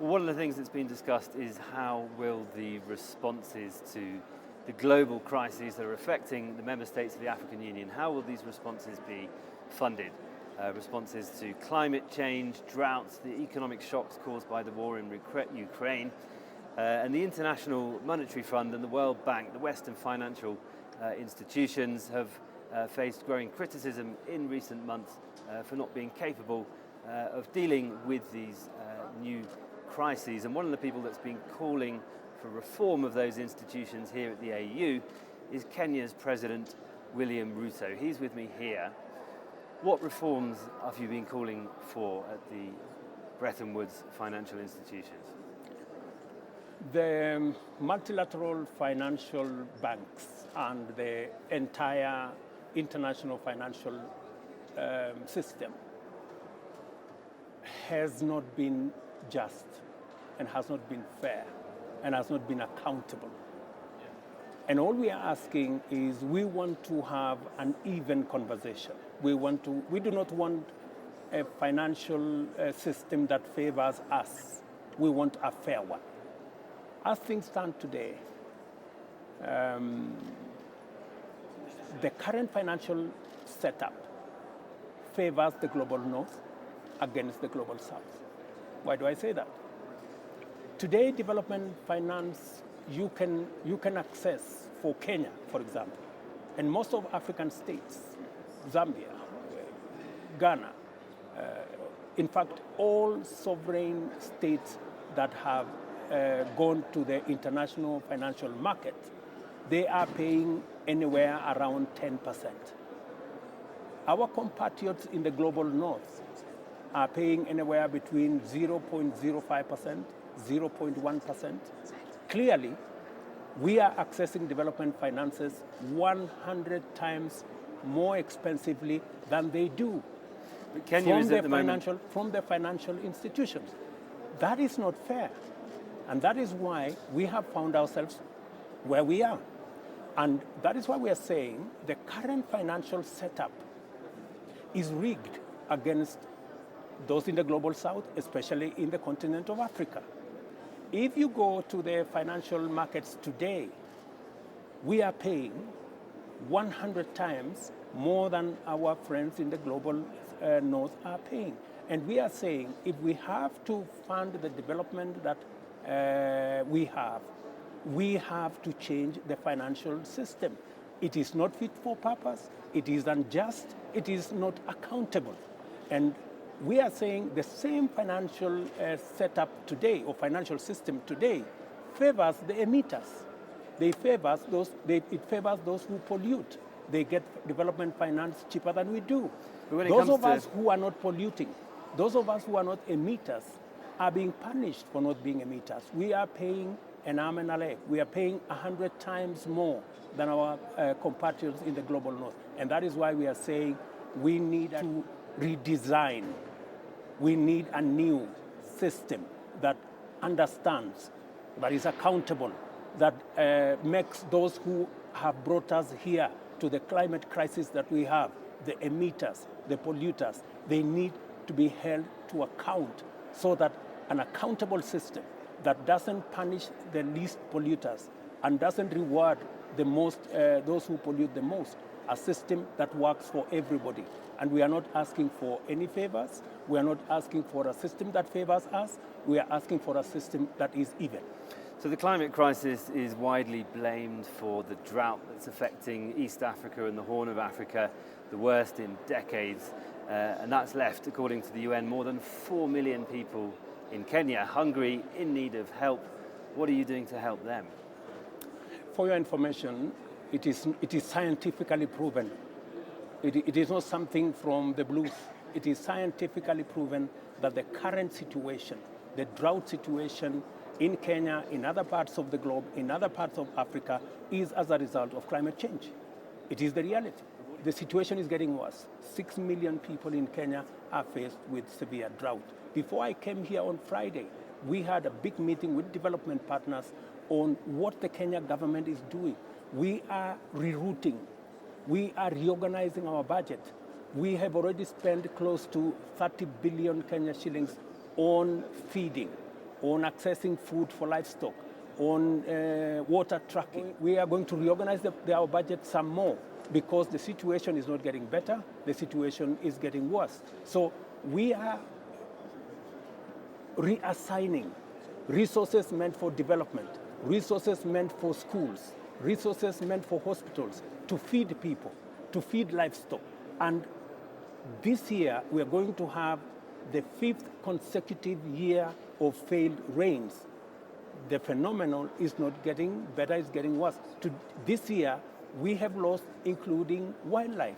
Well, one of the things that's been discussed is how will the responses to the global crises that are affecting the member states of the African Union, how will these responses be funded? Responses to climate change, droughts, the economic shocks caused by the war in Ukraine, and the International Monetary Fund and the World Bank, the Western financial institutions have faced growing criticism in recent months for not being capable of dealing with these new crises. And one of the people that's been calling for reform of those institutions here at the AU is Kenya's President William Ruto. He's with me here. What reforms have you been calling for at the Bretton Woods financial institutions? The multilateral financial banks and the entire international financial system has not been just and has not been fair and has not been accountable. And all we are asking is we want to have an even conversation. We do not want a financial system that favors us. We want a fair one. As things stand today, the current financial setup favors the global north against the global south. Why do I say that? Today, development finance you can access for Kenya, for example, and most of African states, Zambia, Ghana, in fact, all sovereign states that have gone to the international financial market, they are paying anywhere around 10%. Our compatriots in the global north are paying anywhere between 0.05%, 0.1%. Clearly, we are accessing development finances 100 times more expensively than they do from the financial institutions. That is not fair. And that is why we have found ourselves where we are. And that is why we are saying the current financial setup is rigged against those in the global south, especially in the continent of Africa. If you go to the financial markets today, we are paying 100 times more than our friends in the global north are paying. And we are saying if we have to fund the development that we have to change the financial system. It is not fit for purpose, it is unjust, it is not accountable. And we are saying the same financial setup today, or financial system today, favors the emitters. It favors those who pollute. They get development finance cheaper than we do. Those of us who are not polluting, those of us who are not emitters, are being punished for not being emitters. We are paying an arm and a leg. We are paying 100 times more than our compatriots in the global north. And that is why we are saying we need to redesign. We need a new system that understands, that is accountable, that makes those who have brought us here to the climate crisis that we have, the emitters, the polluters, they need to be held to account so that an accountable system that doesn't punish the least polluters and doesn't reward the most, those who pollute the most, a system that works for everybody. And we are not asking for any favors. We are not asking for a system that favors us. We are asking for a system that is even. So the climate crisis is widely blamed for the drought that's affecting East Africa and the Horn of Africa, the worst in decades. And that's left, according to the UN, more than 4 million people in Kenya, hungry, in need of help. What are you doing to help them? For your information, it is scientifically proven. It is not something from the blues. It is scientifically proven that the current situation, the drought situation in Kenya, in other parts of the globe, in other parts of Africa, is as a result of climate change. It is the reality. The situation is getting worse. 6 million people in Kenya are faced with severe drought. Before I came here on Friday, we had a big meeting with development partners on what the Kenya government is doing. We are rerouting. We are reorganizing our budget. We have already spent close to 30 billion Kenya shillings on feeding. on accessing food for livestock, on water tracking. We are going to reorganize our budget some more because the situation is not getting better, the situation is getting worse. So we are reassigning resources meant for development, resources meant for schools, resources meant for hospitals, to feed people, to feed livestock. And this year, we are going to have the 5th consecutive year of failed rains. The phenomenon is not getting better, it's getting worse. This year, we have lost, including wildlife.